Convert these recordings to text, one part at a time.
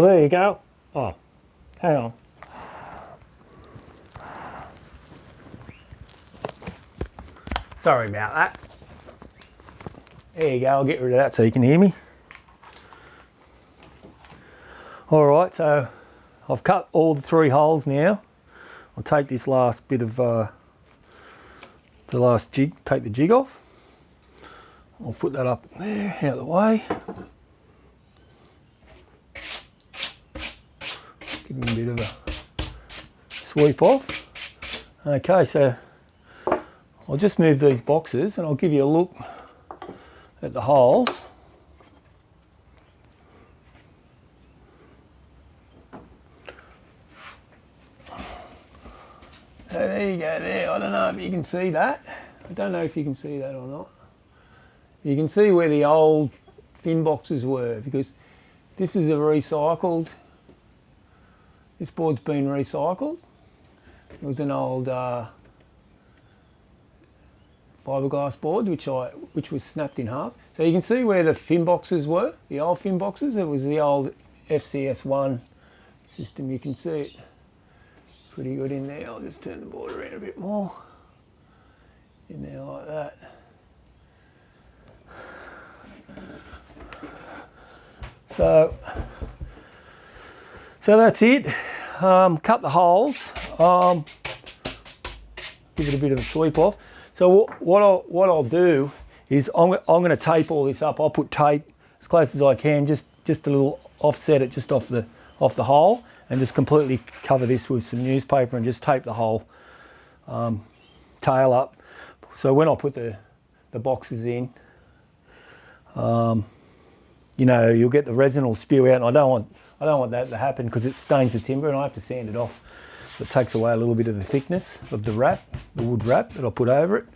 Well, there you go. Oh, hang on. Sorry about that. There you go, I'll get rid of that so you can hear me. All right, so I've cut all the 3 holes now. I'll take this last bit of the last jig, take the jig off. I'll put that up there, out of the way. Give me a bit of a sweep off. Okay, so I'll just move these boxes and I'll give you a look at the holes. So there you go there. I don't know if you can see that. I don't know if you can see that or not. You can see where the old fin boxes were, because this is a recycled, this board's been recycled. It was an old fiberglass board which was snapped in half. So you can see where the fin boxes were, the old fin boxes. It was the old FCS1 system. You can see it pretty good in there. I'll just turn the board around a bit more. In there like that. So that's it. Cut the holes. Give it a bit of a sweep off. So what I'll do is I'm going to tape all this up. I'll put tape as close as I can, just a little offset it just off the hole, and just completely cover this with some newspaper and just tape the whole tail up. So when I put the boxes in, you know, you'll get the resin will spew out, and I don't want that to happen because it stains the timber and I have to sand it off. So it takes away a little bit of the thickness of the wrap, the wood wrap that I put over it.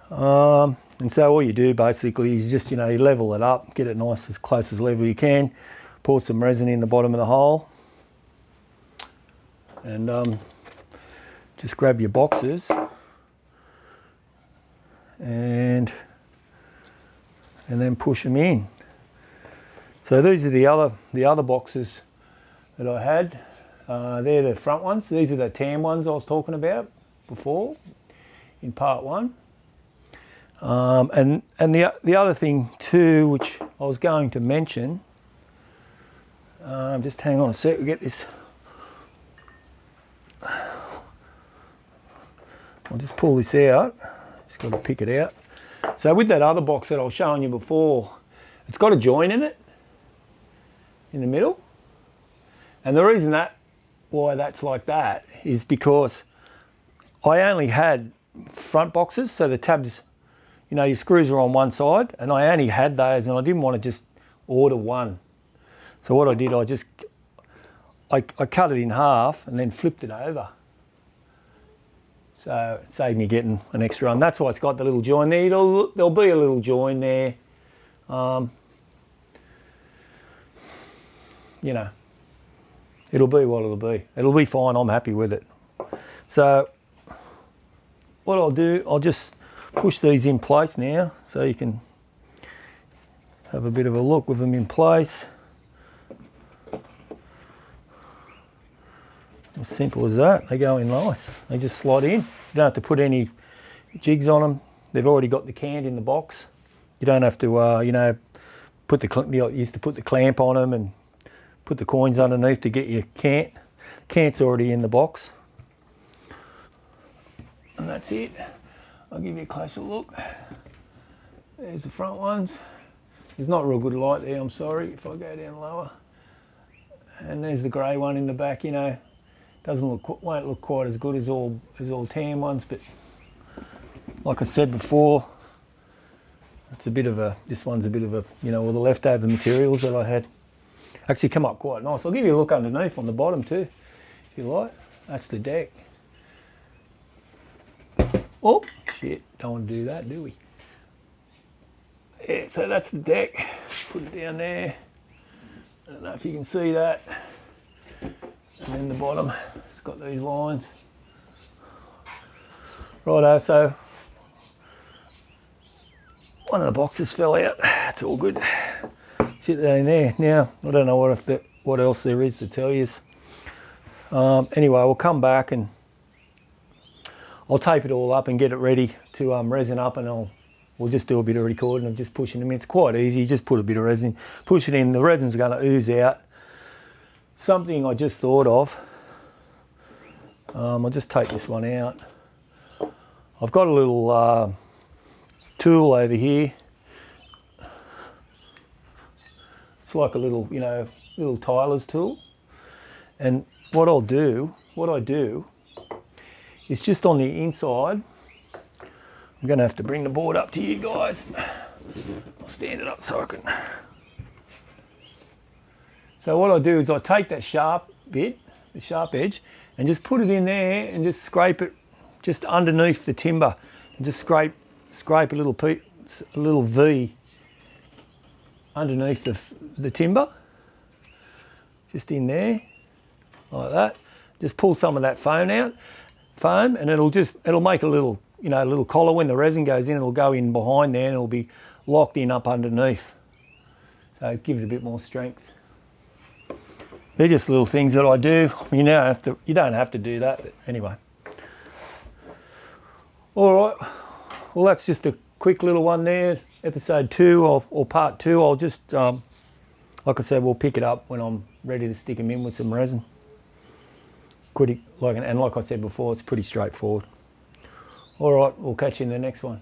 And so all you do basically is just, you know, you level it up, get it nice as close as level you can, pour some resin in the bottom of the hole, and just grab your boxes and then push them in. So these are the other boxes that I had. They're the front ones. These are the tan ones I was talking about before in part 1. And the other thing too, which I was going to mention, just hang on a sec, we'll get this. I'll just pull this out. Just got to pick it out. So with that other box that I was showing you before, it's got a joint in it, in the middle. And the reason why that's like that is because I only had front boxes, so the tabs, you know, your screws are on one side, and I only had those, and I didn't want to just order one. So what I did, I cut it in half and then flipped it over. So it saved me getting an extra one. That's why it's got the little join there. There'll be a little join there. You know, it'll be what it'll be. It'll be fine. I'm happy with it. So what I'll do, I'll just push these in place now so you can have a bit of a look with them in place. As simple as that. They go in nice. They just slide in. You don't have to put any jigs on them. They've already got the cant in the box. You don't have to, you know, you used to put the clamp on them and put the coins underneath to get your cant. Cant's already in the box. And that's it. I'll give you a closer look. There's the front ones. There's not real good light there, I'm sorry, if I go down lower. And there's the grey one in the back, you know. Won't look quite as good as all tan ones, but like I said before, it's this one's a bit of a, you know, all the leftover materials that I had actually come up quite nice. I'll give you a look underneath on the bottom too, if you like. That's the deck. Oh shit, don't want to do that, do we? Yeah, so that's the deck. Put it down there. I don't know if you can see that. And then the bottom, it's got these lines. Righto, so one of the boxes fell out. It's all good. Sit that in there. Now, I don't know what if what else there is to tell you. Anyway, we'll come back and I'll tape it all up and get it ready to resin up, and we'll just do a bit of recording of just pushing them in. It's quite easy, just put a bit of resin, push it in, the resin's going to ooze out. Something I just thought of, I'll just take this one out. I've got a little tool over here. It's like a little, you know, little tiler's tool. And what I do is just on the inside, I'm going to have to bring the board up to you guys. I'll stand it up so I can. So what I do is I take that sharp bit, the sharp edge, and just put it in there and just scrape it just underneath the timber, and just scrape a little V underneath the timber, just in there, like that. Just pull some of that foam, and it'll make a little, you know, a little collar. When the resin goes in, it'll go in behind there and it'll be locked in up underneath. So give it a bit more strength. They're just little things that I do. You don't have to do that, but anyway. All right, well that's just a quick little one there, episode 2 or part 2. I'll just, like I said, we'll pick it up when I'm ready to stick them in with some resin. And like I said before, it's pretty straightforward. All right, we'll catch you in the next one.